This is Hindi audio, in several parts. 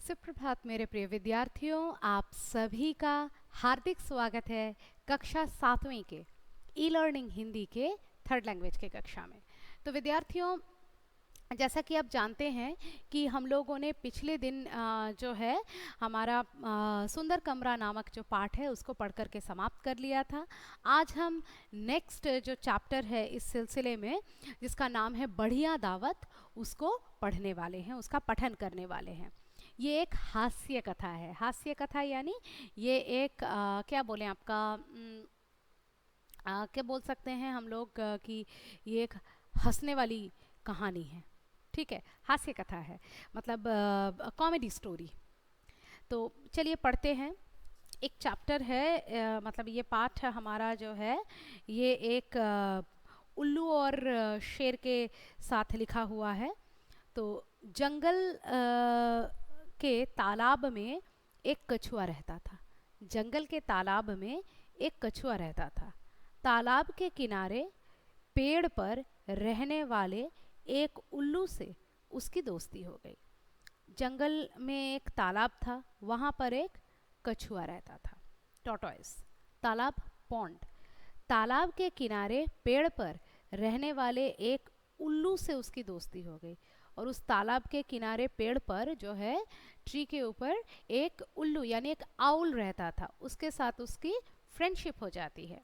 सुप्रभात मेरे प्रिय विद्यार्थियों, आप सभी का हार्दिक स्वागत है कक्षा 7वीं के ई लर्निंग हिंदी के थर्ड लैंग्वेज के कक्षा में। तो विद्यार्थियों, जैसा कि आप जानते हैं कि हम लोगों ने पिछले दिन जो है हमारा सुंदर कमरा नामक जो पाठ है उसको पढ़ कर के समाप्त कर लिया था। आज हम नेक्स्ट जो चैप्टर है इस सिलसिले में, जिसका नाम है बढ़िया दावत, उसको पढ़ने वाले हैं, उसका पठन करने वाले हैं। ये एक हास्य कथा है। हास्य कथा यानी ये एक क्या बोलें आपका क्या बोल सकते हैं हम लोग कि ये एक हंसने वाली कहानी है। ठीक है, हास्य कथा है, मतलब कॉमेडी स्टोरी। तो चलिए पढ़ते हैं। एक चैप्टर है, मतलब ये पाठ हमारा जो है ये एक उल्लू और शेर के साथ लिखा हुआ है। तो जंगल के तालाब में एक कछुआ रहता था। जंगल के तालाब में एक कछुआ रहता था। तालाब के किनारे पेड़ पर रहने वाले एक उल्लू से उसकी दोस्ती हो गई। जंगल में एक तालाब था, वहाँ पर एक कछुआ रहता था, टॉर्टोइस। तालाब, पॉन्ड। तालाब के किनारे पेड़ पर रहने वाले एक उल्लू से उसकी दोस्ती हो गई, और उस तालाब के किनारे पेड़ पर जो है ट्री के ऊपर एक उल्लू यानी एक आउल रहता था, उसके साथ उसकी फ्रेंडशिप हो जाती है।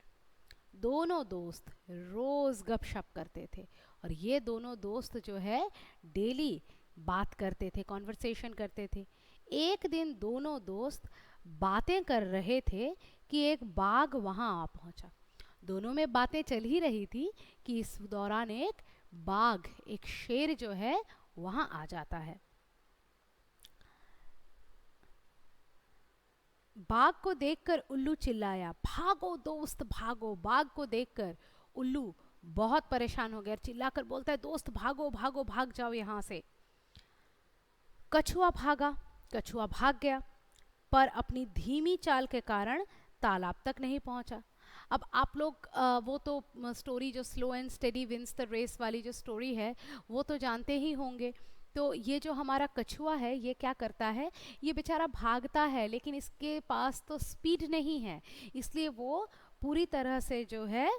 दोनों दोस्त रोज गपशप करते थे, और ये दोनों दोस्त जो है डेली बात करते थे, कॉन्वर्सेशन करते थे। एक दिन दोनों दोस्त बातें कर रहे थे कि एक बाघ वहाँ आ पहुँचा। दोनों में बातें चल ही रही थी कि इस दौरान एक बाघ, एक शेर जो है वहाँ आ जाता है। बाघ को देखकर उल्लू चिल्लाया, भागो दोस्त भागो। बाघ को देखकर उल्लू बहुत परेशान हो गया, चिल्लाकर बोलता है, दोस्त भागो भागो, भाग जाओ यहाँ से। कछुआ भागा, कछुआ भाग गया, पर अपनी धीमी चाल के कारण तालाब तक नहीं पहुंचा। अब आप लोग वो तो स्टोरी जो slow and steady wins the race वाली जो स्टोरी है वो तो जानते ही होंगे। तो ये जो हमारा कछुआ है ये क्या करता है, ये बेचारा भागता है लेकिन इसके पास तो स्पीड नहीं है, इसलिए वो पूरी तरह से जो है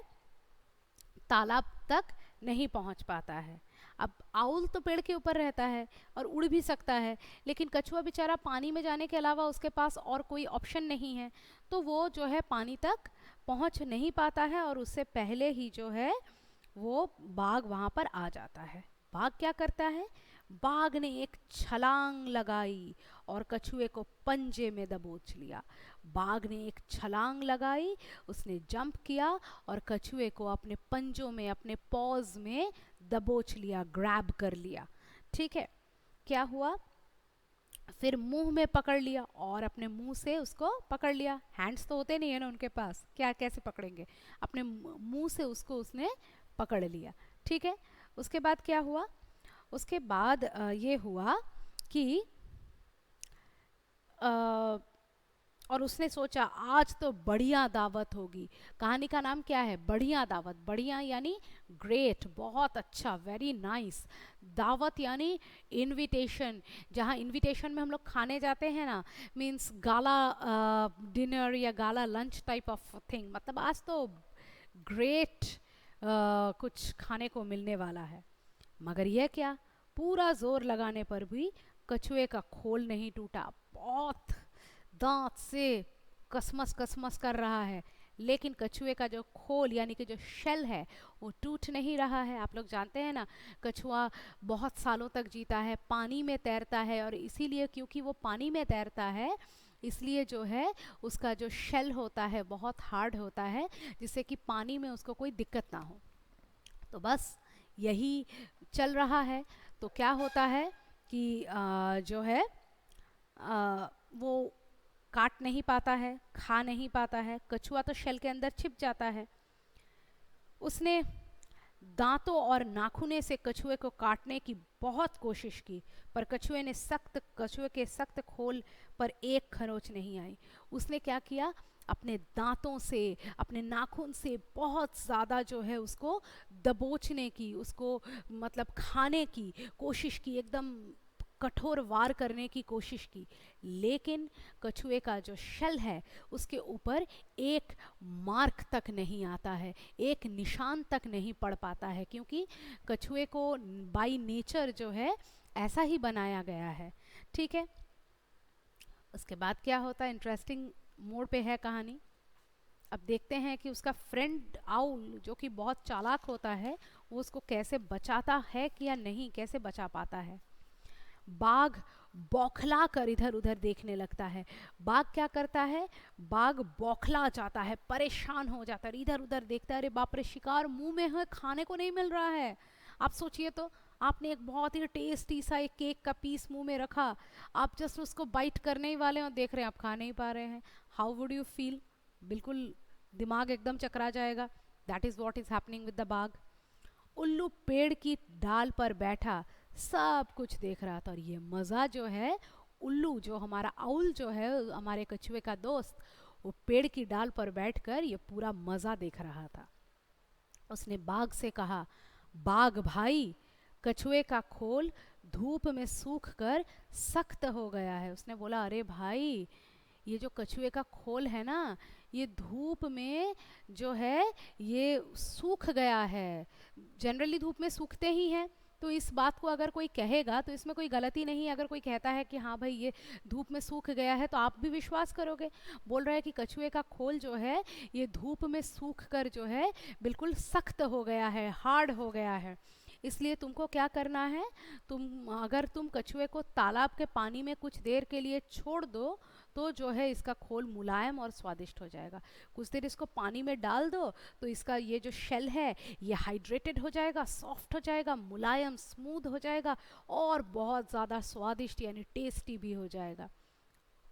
तालाब तक नहीं पहुंच पाता है। अब आउल तो पेड़ के ऊपर रहता है और उड़ भी सकता है, लेकिन कछुआ बेचारा पानी में जाने के अलावा उसके पास और कोई ऑप्शन नहीं है, तो वो जो है पानी तक पहुंच नहीं पाता है, और उससे पहले ही जो है वो बाघ वहां पर आ जाता है। बाघ क्या करता है, बाघ ने एक छलांग लगाई और कछुए को पंजे में दबोच लिया। बाघ ने एक छलांग लगाई, उसने जंप किया और कछुए को अपने पंजों में, अपने पॉज में दबोच लिया, ग्रैब कर लिया। ठीक है, क्या हुआ, फिर मुंह में पकड़ लिया और अपने मुंह से उसको पकड़ लिया। हैंड्स तो होते नहीं है ना उनके पास, क्या कैसे पकड़ेंगे, अपने मुंह से उसको उसने पकड़ लिया। ठीक है, उसके बाद क्या हुआ, उसके बाद ये हुआ कि और उसने सोचा आज तो बढ़िया दावत होगी। कहानी का नाम क्या है, बढ़िया दावत। बढ़िया यानी ग्रेट, बहुत अच्छा, वेरी नाइस। दावत यानी इनविटेशन, जहाँ इनविटेशन में हम लोग खाने जाते हैं ना, मीन्स गाला डिनर या गाला लंच टाइप ऑफ थिंग, मतलब आज तो ग्रेट कुछ खाने को मिलने वाला है। मगर यह क्या, पूरा जोर लगाने पर भी कछुए का खोल नहीं टूटा। बहुत दांत से कसमस कसमस कर रहा है, लेकिन कछुए का जो खोल यानी कि जो शेल है वो टूट नहीं रहा है। आप लोग जानते हैं ना, कछुआ बहुत सालों तक जीता है, पानी में तैरता है, और इसीलिए क्योंकि वो पानी में तैरता है इसलिए जो है उसका जो शेल होता है बहुत हार्ड होता है, जिससे कि पानी में उसको कोई दिक्कत ना हो। तो बस यही चल रहा है। तो क्या होता है कि जो है वो काट नहीं पाता है, खा नहीं पाता है, कछुआ तो शेल के अंदर छिप जाता है। उसने दांतों और नाखूने से कछुए को काटने की बहुत कोशिश की, पर कछुए के सख्त खोल पर एक खरोंच नहीं आई। उसने क्या किया, अपने दांतों से, अपने नाखून से बहुत ज़्यादा जो है उसको दबोचने की, उसको मतलब खाने की कोशिश की, एकदम कठोर वार करने की कोशिश की, लेकिन कछुए का जो शेल है उसके ऊपर एक मार्क तक नहीं आता है, एक निशान तक नहीं पड़ पाता है, क्योंकि कछुए को बाय नेचर जो है ऐसा ही बनाया गया है। ठीक है, उसके बाद क्या होता है, इंटरेस्टिंग मोड़ पे है कहानी। अब देखते हैं कि उसका फ्रेंड आउल जो कि बहुत चालाक होता है वो उसको कैसे बचाता है कि या नहीं, कैसे बचा पाता है। बाघ बौखला कर इधर उधर देखने लगता है। बाघ क्या करता है, बाघ बौखला जाता है, परेशान हो जाता है, इधर उधर देखता है, अरे बाप रे शिकार मुंह में है, खाने को नहीं मिल रहा है। आप सोचिए तो, आपने एक बहुत ही टेस्टी सा एक केक का पीस मुंह में रखा, आप जस्ट उसको बाइट करने ही वाले हैं और देख रहे हैं आप खा नहीं पा रहे हैं। How would you feel? बिल्कुल दिमाग एकदम चकरा जाएगा। That is what is happening with the बाघ। उल्लू पेड़ की डाल पर बैठा सब कुछ देख रहा था, और ये मज़ा जो है, उल्लू जो हमारा आउल जो है, हमारे कछुए का दोस्त, वो पेड़ की डाल पर बैठकर ये पूरा मज़ा देख रहा था। उसने बाघ से कहा, बाघ भाई, कछुए का खोल धूप में सूख कर सख्त हो गया है। उसने बोला, अरे भाई, ये जो कछुए का खोल है ना, ये धूप में जो है ये सूख गया है। जनरली धूप में सूखते ही हैं, तो इस बात को अगर कोई कहेगा तो इसमें कोई गलती नहीं है। अगर कोई कहता है कि हाँ भाई ये धूप में सूख गया है, तो आप भी विश्वास करोगे। बोल रहा है कि कछुए का खोल जो है ये धूप में सूख कर जो है बिल्कुल सख्त हो गया है, हार्ड हो गया है। इसलिए तुमको क्या करना है, अगर तुम कछुए को तालाब के पानी में कुछ देर के लिए छोड़ दो, तो जो है इसका खोल मुलायम और स्वादिष्ट हो जाएगा। कुछ देर इसको पानी में डाल दो तो इसका ये जो शेल है ये हाइड्रेटेड हो जाएगा, सॉफ्ट हो जाएगा, मुलायम स्मूथ हो जाएगा, और बहुत ज़्यादा स्वादिष्ट यानी टेस्टी भी हो जाएगा।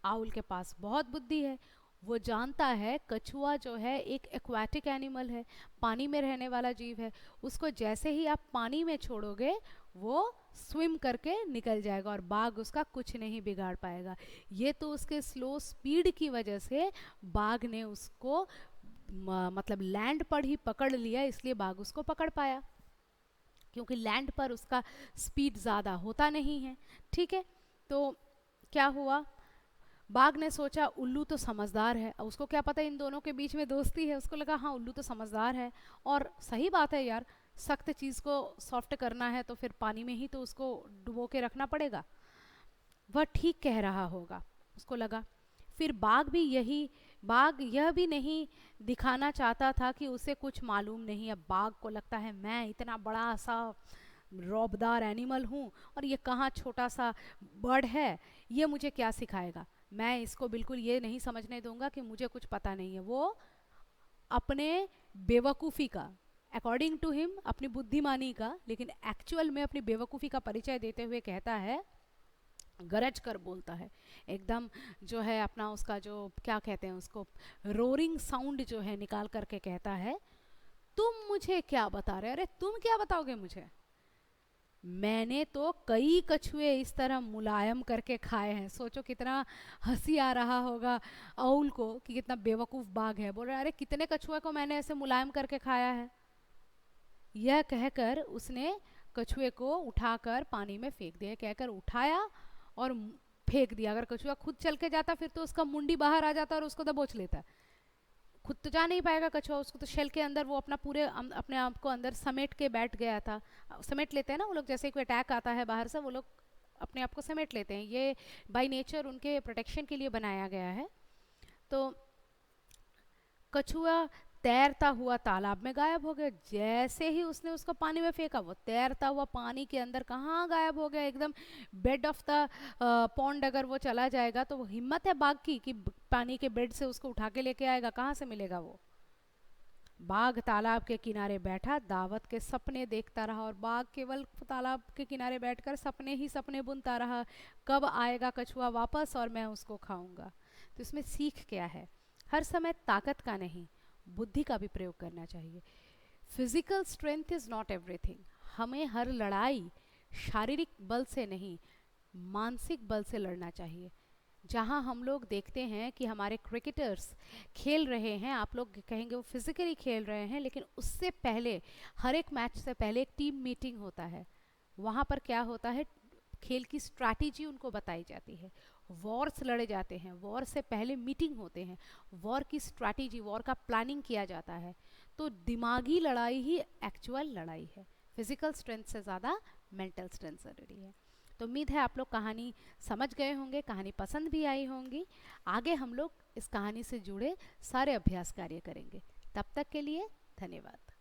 आउल के पास बहुत बुद्धि है। वो जानता है कछुआ जो है एक एक्वाटिक एनिमल है, पानी में रहने वाला जीव है। उसको जैसे ही आप पानी में छोड़ोगे वो स्विम करके निकल जाएगा और बाघ उसका कुछ नहीं बिगाड़ पाएगा। ये तो उसके स्लो स्पीड की वजह से बाघ ने उसको मतलब लैंड पर ही पकड़ लिया, इसलिए बाघ उसको पकड़ पाया, क्योंकि लैंड पर उसका स्पीड ज़्यादा होता नहीं है। ठीक है, तो क्या हुआ, बाघ ने सोचा उल्लू तो समझदार है। अब उसको क्या पता इन दोनों के बीच में दोस्ती है, उसको लगा हाँ उल्लू तो समझदार है, और सही बात है यार, सख्त चीज़ को सॉफ्ट करना है तो फिर पानी में ही तो उसको डुबो के रखना पड़ेगा, वह ठीक कह रहा होगा, उसको लगा। फिर बाघ यह भी नहीं दिखाना चाहता था कि उसे कुछ मालूम नहीं। अब बाघ को लगता है मैं इतना बड़ा सा रौबदार एनिमल हूँ और ये कहाँ छोटा सा बर्ड है, ये मुझे क्या सिखाएगा। मैं इसको बिल्कुल ये नहीं समझने दूंगा कि मुझे कुछ पता नहीं है। वो अपने बेवकूफ़ी का, अकॉर्डिंग टू हिम अपनी बुद्धिमानी का, लेकिन एक्चुअल में अपनी बेवकूफ़ी का परिचय देते हुए कहता है, गरज कर बोलता है एकदम, जो है अपना उसका जो क्या कहते हैं उसको, रोरिंग साउंड जो है निकाल करके कहता है, तुम मुझे क्या बता रहे, अरे तुम क्या बताओगे मुझे, मैंने तो कई कछुए इस तरह मुलायम करके खाए हैं। सोचो कितना हंसी आ रहा होगा आउल को कि कितना बेवकूफ़ बाघ है। बोल रहा है अरे कितने कछुए को मैंने ऐसे मुलायम करके खाया है। यह कहकर उसने कछुए को उठाकर पानी में फेंक दिया, कहकर उठाया और फेंक दिया। अगर कछुआ खुद चल के जाता फिर तो उसका मुंडी बाहर आ जाता और उसको दबोच लेता। खुद तो जा नहीं पाएगा कछुआ, उसको तो शेल के अंदर वो अपना पूरे अपने आप को अंदर समेट के बैठ गया था। समेट लेते हैं ना वो लोग, जैसे कोई अटैक आता है बाहर से, वो लोग अपने आप को समेट लेते हैं। ये बाय नेचर उनके प्रोटेक्शन के लिए बनाया गया है। तो कछुआ तैरता हुआ तालाब में गायब हो गया। जैसे ही उसने उसको पानी में फेंका, वो तैरता हुआ पानी के अंदर कहाँ गायब हो गया, एकदम बेड ऑफ द पॉन्ड अगर वो चला जाएगा तो वो हिम्मत है बाघ की कि पानी के बेड से उसको उठा के लेके आएगा, कहाँ से मिलेगा वो। बाघ तालाब के किनारे बैठा दावत के सपने देखता रहा, और बाघ केवल तालाब के किनारे बैठकर सपने ही सपने बुनता रहा, कब आएगा कछुआ वापस और मैं उसको खाऊंगा। तो इसमें सीख क्या है, हर समय ताकत का नहीं बुद्धि का भी प्रयोग करना चाहिए। Physical strength is not everything. हमें हर लड़ाई शारीरिक बल से नहीं मानसिक बल से लड़ना चाहिए। जहाँ हम लोग देखते हैं कि हमारे क्रिकेटर्स खेल रहे हैं, आप लोग कहेंगे वो फिजिकली खेल रहे हैं, लेकिन उससे पहले हर एक मैच से पहले एक टीम मीटिंग होता है। वहाँ पर क्या होता है, खेल की स्ट्रैटेजी उनको बताई जाती है, वॉर्स लड़े जाते हैं, वॉर से पहले मीटिंग होते हैं, वॉर की स्ट्रैटेजी, वॉर का प्लानिंग किया जाता है। तो दिमागी लड़ाई ही एक्चुअल लड़ाई है, फिजिकल स्ट्रेंथ से ज़्यादा मेंटल स्ट्रेंथ ज़रूरी है। तो उम्मीद है आप लोग कहानी समझ गए होंगे, कहानी पसंद भी आई होंगी। आगे हम लोग इस कहानी से जुड़े सारे अभ्यास कार्य करेंगे। तब तक के लिए धन्यवाद।